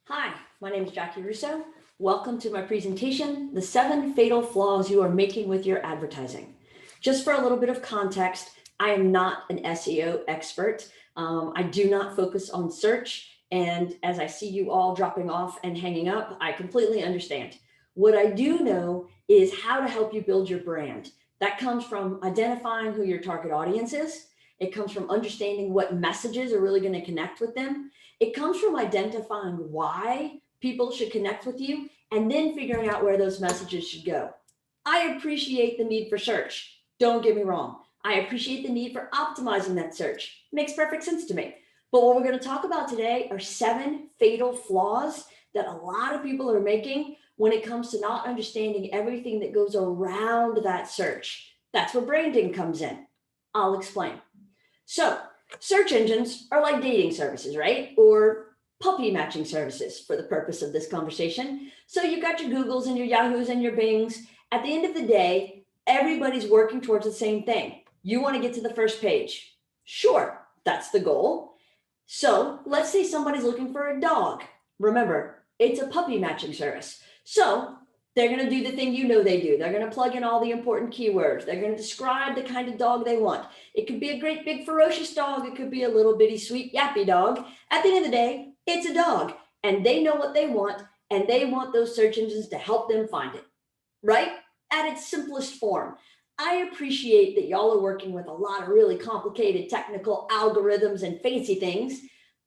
Hi, my name is Jaci Russo. Welcome to my presentation, The 7 Fatal Flaws You Are Making with Your Advertising. Just for a little bit of context, I am not an SEO expert. I do not focus on search. And as I see you all dropping off and hanging up, I completely understand. What I do know is how to help you build your brand. That comes from identifying who your target audience is. It comes from understanding what messages are really going to connect with them. It comes from identifying why people should connect with you and then figuring out where those messages should go. I appreciate the need for search. Don't get me wrong. I appreciate the need for optimizing that search. Makes perfect sense to me. But what we're going to talk about today are 7 fatal flaws that a lot of people are making when it comes to not understanding everything that goes around that search. That's where branding comes in. I'll explain. So, search engines are like dating services, right? Or puppy matching services for the purpose of this conversation. So you've got your Googles and your Yahoos and your Bings. At the end of the day, everybody's working towards the same thing. You want to get to the first page. Sure, that's the goal. So let's say somebody's looking for a dog. Remember, it's a puppy matching service. So they're going to do the thing you know they do. They're going to plug in all the important keywords. They're going to describe the kind of dog they want. It could be a great big ferocious dog. It could be a little bitty sweet yappy dog. At the end of the day, it's a dog and they know what they want and they want those search engines to help them find it, right? At its simplest form. I appreciate that y'all are working with a lot of really complicated technical algorithms and fancy things.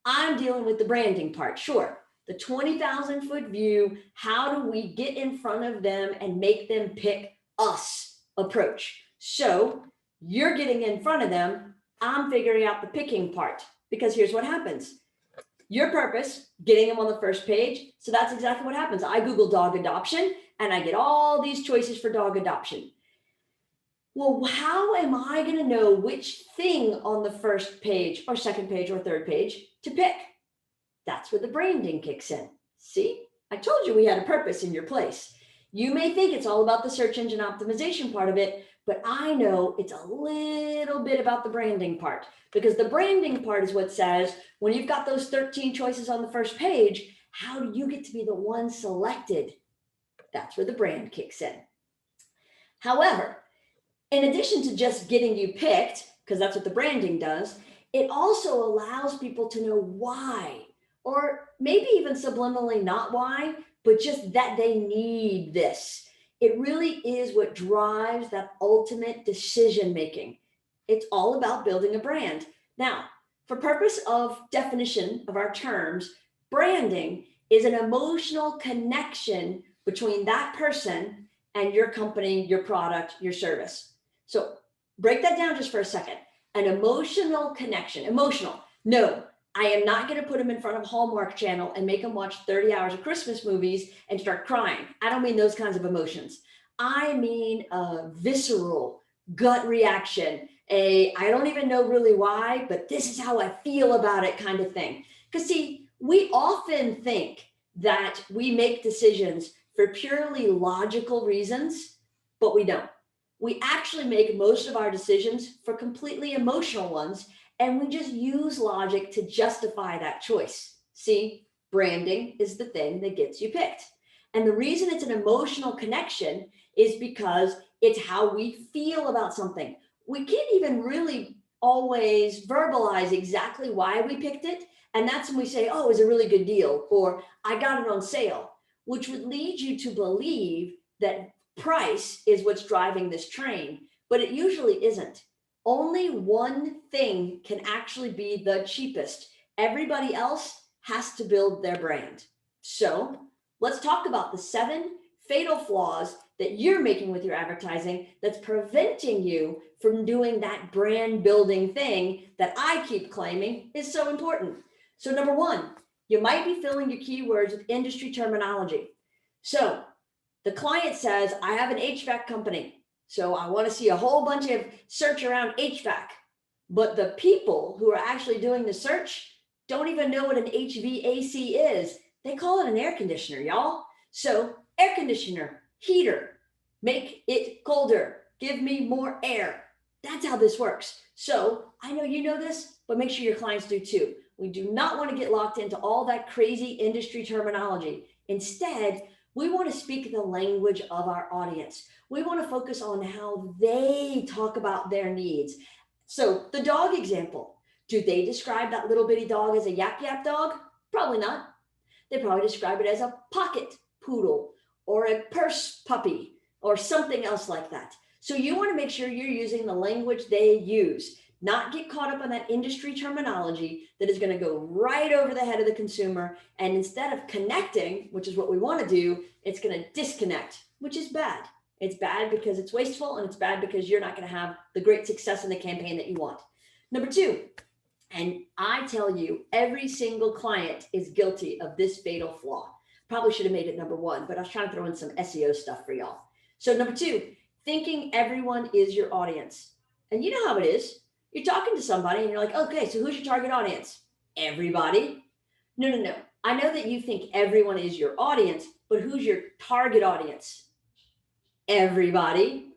I'm dealing with the branding part, sure. The 20,000 foot view, how do we get in front of them and make them pick us approach? So you're getting in front of them, I'm figuring out the picking part, because here's what happens. Your purpose, getting them on the first page. So that's exactly what happens. I Google dog adoption and I get all these choices for dog adoption. Well, how am I going to know which thing on the first page or second page or third page to pick? That's where the branding kicks in. See, I told you we had a purpose in your place. You may think it's all about the search engine optimization part of it, but I know it's a little bit about the branding part, because the branding part is what says when you've got those 13 choices on the first page, how do you get to be the one selected? That's where the brand kicks in. However, in addition to just getting you picked, because that's what the branding does, it also allows people to know why, or maybe even subliminally not why, but just that they need this. It really is what drives that ultimate decision making. It's all about building a brand. Now, for purpose of definition of our terms, branding is an emotional connection between that person and your company, your product, your service. So break that down just for a second. An emotional connection. Emotional. No, I am not going to put them in front of Hallmark Channel and make them watch 30 hours of Christmas movies and start crying. I don't mean those kinds of emotions. I mean a visceral gut reaction. I don't even know really why, but this is how I feel about it kind of thing. Because see, we often think that we make decisions for purely logical reasons, but we don't. We actually make most of our decisions for completely emotional ones, and we just use logic to justify that choice. See, branding is the thing that gets you picked. And the reason it's an emotional connection is because it's how we feel about something. We can't even really always verbalize exactly why we picked it. And that's when we say, oh, it's a really good deal, or I got it on sale, which would lead you to believe that price is what's driving this train, but it usually isn't. Only one thing can actually be the cheapest. Everybody else has to build their brand. So let's talk about the 7 fatal flaws that you're making with your advertising that's preventing you from doing that brand building thing that I keep claiming is so important. So number 1, you might be filling your keywords with industry terminology. So the client says, I have an HVAC company, so I want to see a whole bunch of search around HVAC. But the people who are actually doing the search don't even know what an HVAC is. They call it an air conditioner, y'all. So air conditioner, heater, make it colder, give me more air. That's how this works. So I know you know this, but make sure your clients do too. We do not want to get locked into all that crazy industry terminology. Instead, we want to speak the language of our audience. We want to focus on how they talk about their needs. So the dog example, do they describe that little bitty dog as a yap yap dog? Probably not. They probably describe it as a pocket poodle or a purse puppy or something else like that. So you want to make sure you're using the language they use, not get caught up on that industry terminology that is going to go right over the head of the consumer. And instead of connecting, which is what we want to do, it's going to disconnect, which is bad. It's bad because it's wasteful, and it's bad because you're not going to have the great success in the campaign that you want. Number two, and I tell you, every single client is guilty of this fatal flaw. Probably should have made it number one, but I was trying to throw in some SEO stuff for y'all. So number two, thinking everyone is your audience. And you know how it is. You're talking to somebody and you're like, okay, so who's your target audience? Everybody. No. I know that you think everyone is your audience, but who's your target audience? Everybody.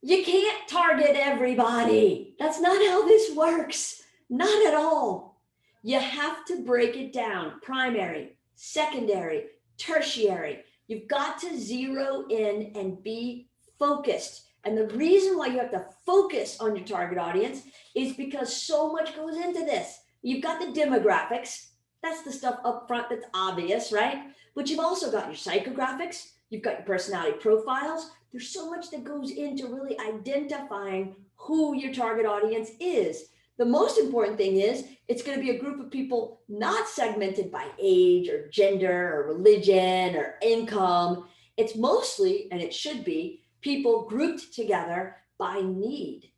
You can't target everybody. That's not how this works. Not at all. You have to break it down. Primary, secondary, tertiary. You've got to zero in and be focused. And the reason why you have to focus on your target audience is because so much goes into this. You've got the demographics. That's the stuff up front that's obvious, right? But you've also got your psychographics. You've got your personality profiles. There's so much that goes into really identifying who your target audience is. The most important thing is it's going to be a group of people not segmented by age or gender or religion or income. It's mostly, and it should be, people grouped together by need,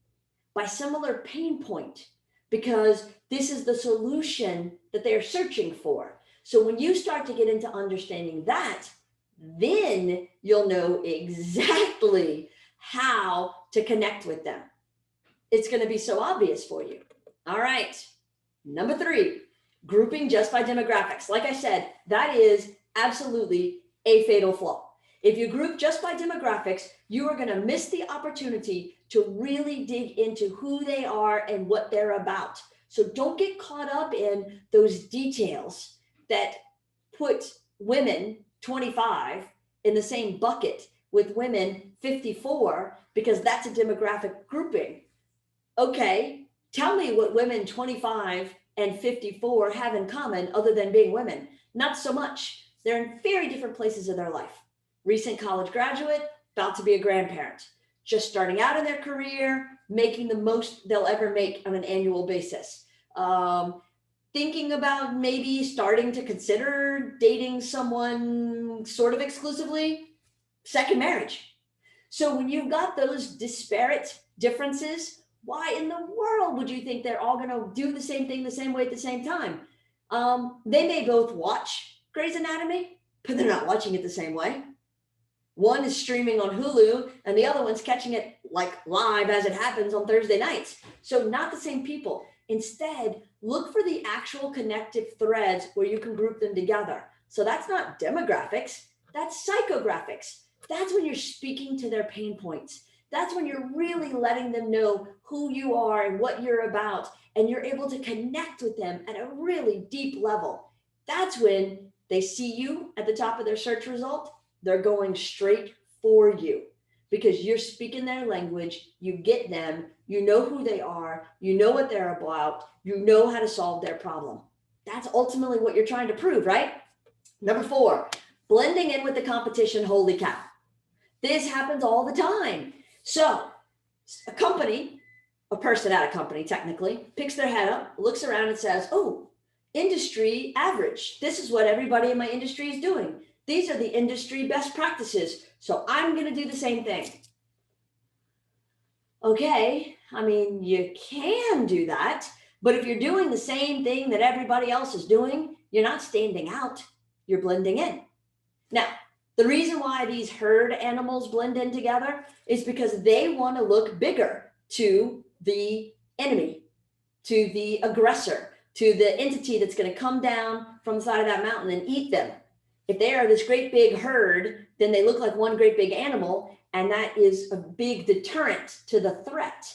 by similar pain point, because this is the solution that they're searching for. So when you start to get into understanding that, then you'll know exactly how to connect with them. It's going to be so obvious for you. All right. Number three, grouping just by demographics. Like I said, that is absolutely a fatal flaw. If you group just by demographics, you are going to miss the opportunity to really dig into who they are and what they're about. So don't get caught up in those details that put women 25 in the same bucket with women 54 because that's a demographic grouping. Okay, tell me what women 25 and 54 have in common other than being women. Not so much. They're in very different places in their life. Recent college graduate, about to be a grandparent, just starting out in their career, making the most they'll ever make on an annual basis. Thinking about maybe starting to consider dating someone sort of exclusively, second marriage. So when you've got those disparate differences, why in the world would you think they're all going to do the same thing the same way at the same time? They may both watch Grey's Anatomy, but they're not watching it the same way. One is streaming on Hulu and the other one's catching it like live as it happens on Thursday nights. So not the same people. Instead, look for the actual connective threads where you can group them together. So that's not demographics, that's psychographics. That's when you're speaking to their pain points. That's when you're really letting them know who you are and what you're about, and you're able to connect with them at a really deep level. That's when they see you at the top of their search result. They're going straight for you because you're speaking their language. You get them, you know who they are, you know what they're about, you know how to solve their problem. That's ultimately what you're trying to prove, right? Number four, blending in with the competition. Holy cow. This happens all the time. So a company, a person at a company technically, picks their head up, looks around and says, oh, industry average. This is what everybody in my industry is doing. These are the industry best practices. So I'm going to do the same thing. Okay, I mean, you can do that, but if you're doing the same thing that everybody else is doing, you're not standing out, you're blending in. Now, the reason why these herd animals blend in together is because they want to look bigger to the enemy, to the aggressor, to the entity that's going to come down from the side of that mountain and eat them. If they are this great big herd, then they look like one great big animal, and that is a big deterrent to the threat.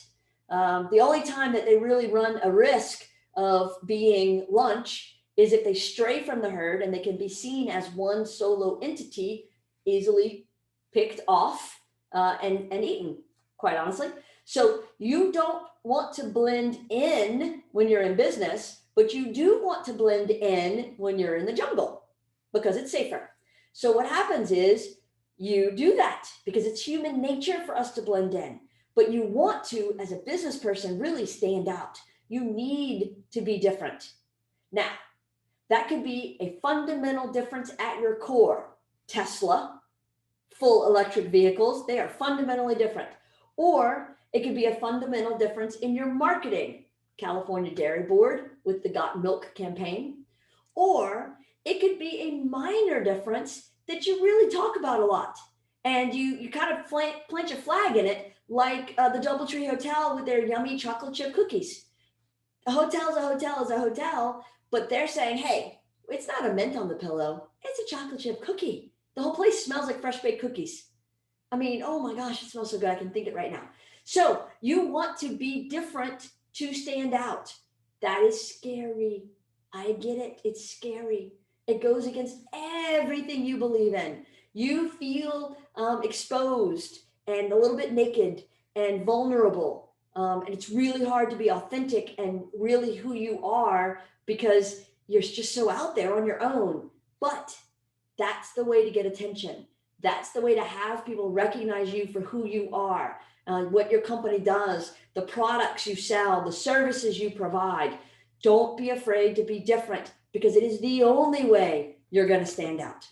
The only time that they really run a risk of being lunch is if they stray from the herd and they can be seen as one solo entity, easily picked off and eaten, quite honestly. So you don't want to blend in when you're in business, but you do want to blend in when you're in the jungle because it's safer. So what happens is you do that because it's human nature for us to blend in, but you want to, as a business person, really stand out. You need to be different. Now, that could be a fundamental difference at your core. Tesla, full electric vehicles, they are fundamentally different. Or it could be a fundamental difference in your marketing. California Dairy Board with the Got Milk campaign. Or it could be a minor difference that you really talk about a lot. And you kind of plant your flag in it, like the Doubletree Hotel with their yummy chocolate chip cookies. A hotel is a hotel is a hotel, but they're saying, hey, it's not a mint on the pillow, it's a chocolate chip cookie. The whole place smells like fresh baked cookies. I mean, oh my gosh, it smells so good. I can think it right now. So you want to be different to stand out. That is scary. I get it. It's scary. It goes against everything you believe in. You feel exposed and a little bit naked and vulnerable. And it's really hard to be authentic and really who you are because you're just so out there on your own. But that's the way to get attention. That's the way to have people recognize you for who you are, what your company does, the products you sell, the services you provide. Don't be afraid to be different because it is the only way you're going to stand out.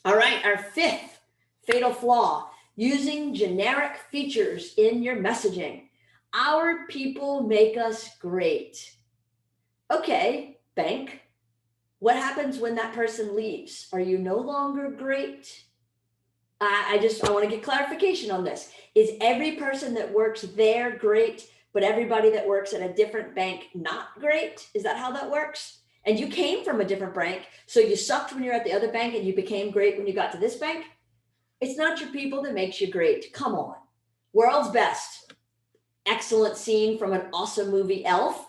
All right, our fifth fatal flaw, using generic features in your messaging. Our people make us great. Okay, bank. What happens when that person leaves? Are you no longer great? I want to get clarification on this. Is every person that works there great, but everybody that works at a different bank not great? Is that how that works? And you came from a different bank, so you sucked when you're at the other bank and you became great when you got to this bank? It's not your people that makes you great. Come on. World's best. Excellent scene from an awesome movie, Elf.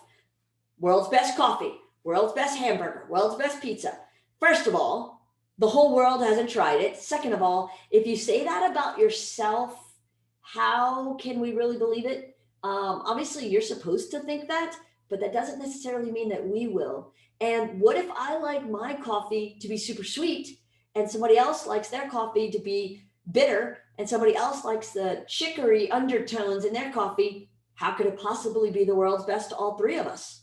World's best coffee. World's best hamburger. World's best pizza. First of all, the whole world hasn't tried it. Second of all, if you say that about yourself, how can we really believe it? Obviously, you're supposed to think that, but that doesn't necessarily mean that we will. And what if I like my coffee to be super sweet and somebody else likes their coffee to be bitter and somebody else likes the chicory undertones in their coffee? How could it possibly be the world's best to all three of us?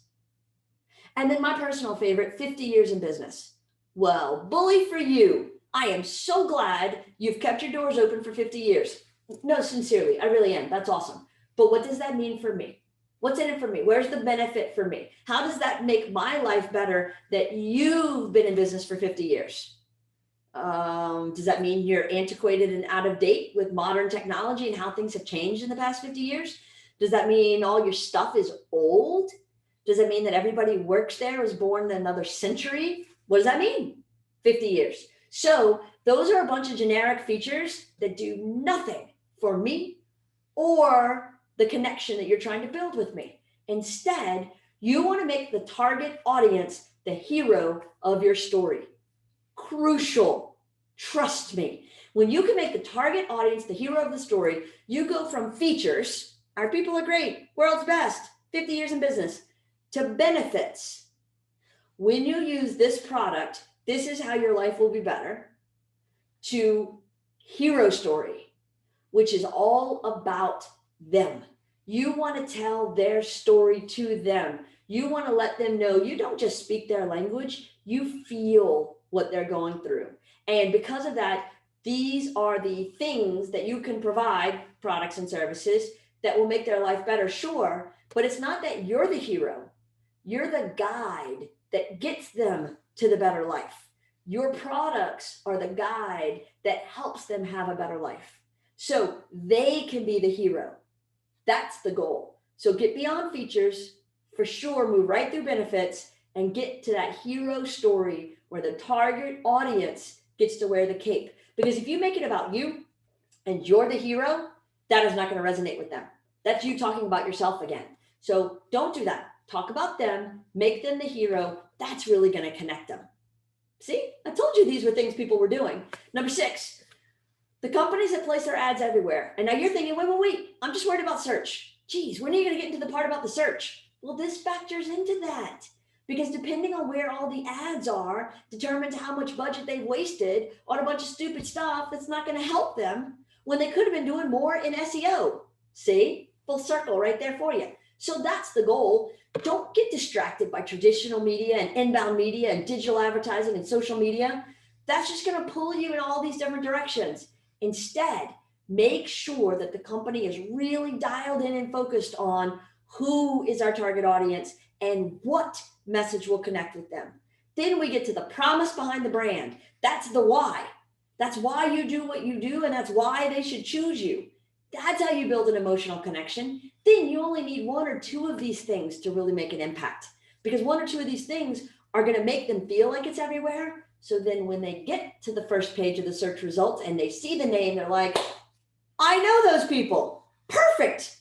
And then my personal favorite, 50 years in business. Well, bully for you. I am so glad you've kept your doors open for 50 years. No, sincerely, I really am. That's awesome. But what does that mean for me? What's in it for me? Where's the benefit for me? How does that make my life better that you've been in business for 50 years? Does that mean you're antiquated and out of date with modern technology and how things have changed in the past 50 years? Does that mean all your stuff is old? Does it mean that everybody who works there was born in another century? What does that mean? 50 years. So those are a bunch of generic features that do nothing for me or the connection that you're trying to build with me. Instead, you want to make the target audience the hero of your story. Crucial. Trust me. When you can make the target audience the hero of the story, you go from features, our people are great, world's best, 50 years in business, to benefits. When you use this product, this is how your life will be better, to hero story, which is all about them. You want to tell their story to them. You want to let them know you don't just speak their language, you feel what they're going through. And because of that, these are the things that you can provide, products and services, that will make their life better, sure. But it's not that you're the hero. You're the guide that gets them to the better life. Your products are the guide that helps them have a better life. So they can be the hero. That's the goal. So get beyond features, for sure, move right through benefits and get to that hero story where the target audience gets to wear the cape. Because if you make it about you and you're the hero, that is not going to resonate with them. That's you talking about yourself again. So don't do that. talk about them, make them the hero. That's really going to connect them. See, I told you these were things people were doing. Number 6, the companies that place their ads everywhere. And now you're thinking, wait, I'm just worried about search. Geez, when are you going to get into the part about the search? Well, this factors into that, because depending on where all the ads are determines how much budget they've wasted on a bunch of stupid stuff that's not going to help them when they could have been doing more in SEO. See, full circle right there for you. So that's the goal. Don't get distracted by traditional media and inbound media and digital advertising and social media. That's just going to pull you in all these different directions. Instead, make sure that the company is really dialed in and focused on who is our target audience and what message will connect with them. Then we get to the promise behind the brand. That's the why. That's why you do what you do, and that's why they should choose you. That's how you build an emotional connection. Then you only need 1 or 2 of these things to really make an impact, because 1 or 2 of these things are going to make them feel like it's everywhere. So then when they get to the first page of the search results and they see the name, they're like, I know those people. Perfect.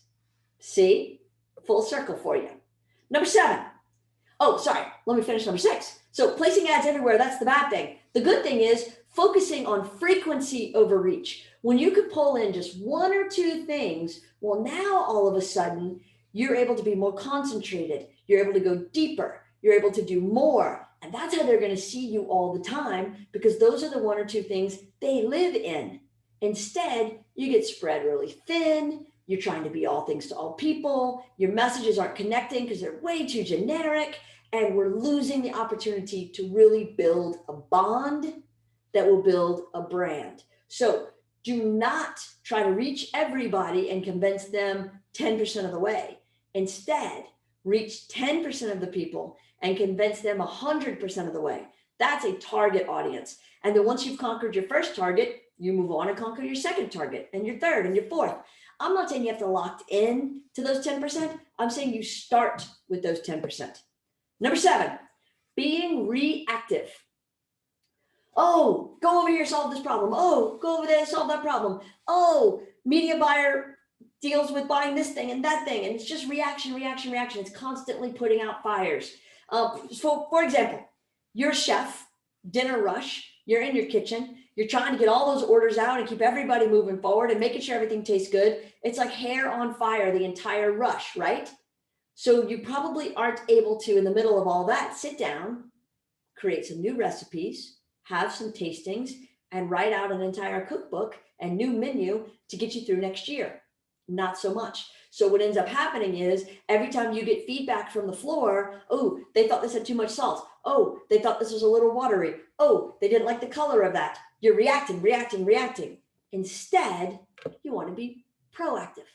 See, full circle for you. Number 7. Oh, sorry. Let me finish number 6. So placing ads everywhere, that's the bad thing. The good thing is focusing on frequency over reach. When you could pull in just 1 or 2 things, well, now all of a sudden you're able to be more concentrated. You're able to go deeper. You're able to do more. And that's how they're going to see you all the time, because those are the 1 or 2 things they live in. Instead, you get spread really thin. You're trying to be all things to all people. Your messages aren't connecting because they're way too generic. And we're losing the opportunity to really build a bond that will build a brand. So do not try to reach everybody and convince them 10% of the way. Instead, reach 10% of the people and convince them 100% of the way. That's a target audience. And then once you've conquered your first target, you move on and conquer your second target and your third and your fourth. I'm not saying you have to lock in to those 10%. I'm saying you start with those 10%. Number 7, being reactive. Oh, go over here, solve this problem. Oh, go over there, solve that problem. Oh, media buyer deals with buying this thing and that thing. And it's just reaction. It's constantly putting out fires. For example, you're a chef, dinner rush, you're in your kitchen, you're trying to get all those orders out and keep everybody moving forward and making sure everything tastes good. It's like hair on fire, the entire rush, right? So you probably aren't able to, in the middle of all that, sit down, create some new recipes, have some tastings, and write out an entire cookbook and new menu to get you through next year. Not so much. So what ends up happening is every time you get feedback from the floor, oh, they thought this had too much salt. Oh, they thought this was a little watery. Oh, they didn't like the color of that. You're reacting. Instead, you want to be proactive.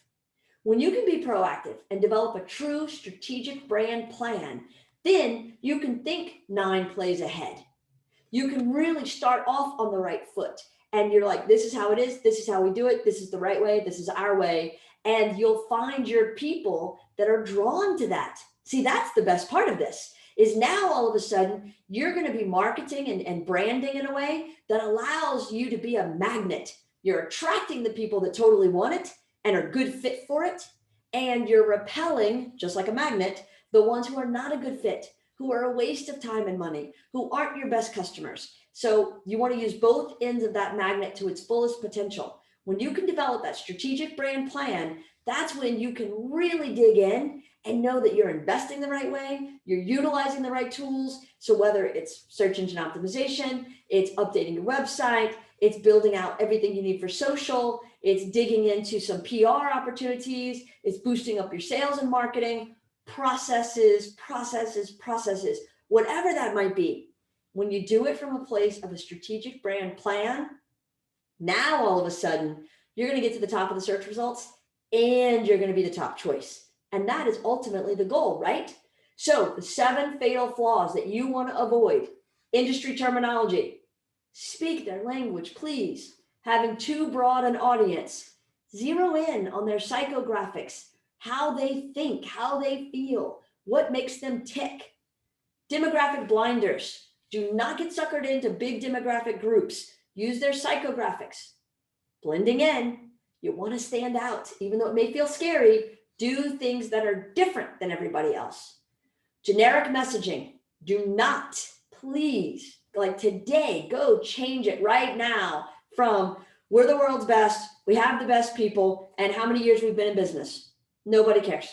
When you can be proactive and develop a true strategic brand plan, then you can think 9 plays ahead. You can really start off on the right foot. And you're like, this is how it is. This is how we do it. This is the right way. This is our way. And you'll find your people that are drawn to that. See, that's the best part of this, is now all of a sudden you're going to be marketing and branding in a way that allows you to be a magnet. You're attracting the people that totally want it and are good fit for it. And you're repelling, just like a magnet, the ones who are not a good fit, who are a waste of time and money, who aren't your best customers. So you want to use both ends of that magnet to its fullest potential. When you can develop that strategic brand plan, that's when you can really dig in and know that you're investing the right way, you're utilizing the right tools. So whether it's search engine optimization, it's updating your website, it's building out everything you need for social, it's digging into some PR opportunities, it's boosting up your sales and marketing, processes, whatever that might be. When you do it from a place of a strategic brand plan, now all of a sudden, you're going to get to the top of the search results and you're going to be the top choice. And that is ultimately the goal, right? So the 7 fatal flaws that you want to avoid: industry terminology, speak their language, please, having too broad an audience, zero in on their psychographics, how they think, how they feel, what makes them tick, demographic blinders. Do not get suckered into big demographic groups. Use their psychographics. Blending in, you want to stand out. Even though it may feel scary, do things that are different than everybody else. Generic messaging, do not, please, like today, go change it right now from we're the world's best, we have the best people, and how many years we've been in business. Nobody cares.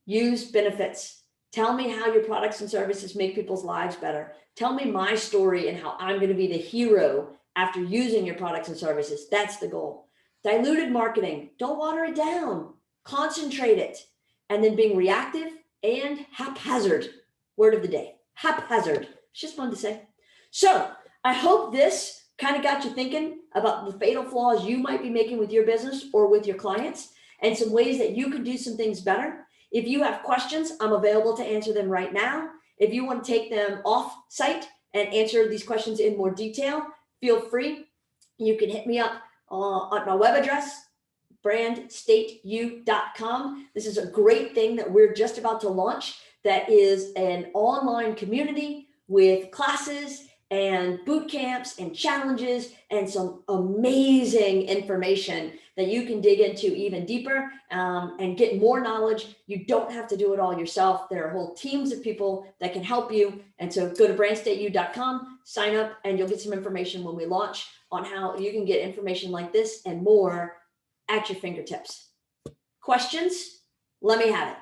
Use benefits. Tell me how your products and services make people's lives better. Tell me my story and how I'm going to be the hero after using your products and services. That's the goal. Diluted marketing. Don't water it down. Concentrate it. And then being reactive and haphazard. Word of the day. Haphazard. It's just fun to say. So I hope this kind of got you thinking about the fatal flaws you might be making with your business or with your clients and some ways that you can do some things better. If you have questions, I'm available to answer them right now. If you want to take them off site and answer these questions in more detail, feel free. You can hit me up on my web address, brandstateu.com. This is a great thing that we're just about to launch that is an online community with classes and boot camps and challenges and some amazing information that you can dig into even deeper and get more knowledge. You don't have to do it all yourself. There are whole teams of people that can help you. And so go to brandstateu.com, sign up, and you'll get some information when we launch on how you can get information like this and more at your fingertips. Questions? Let me have it.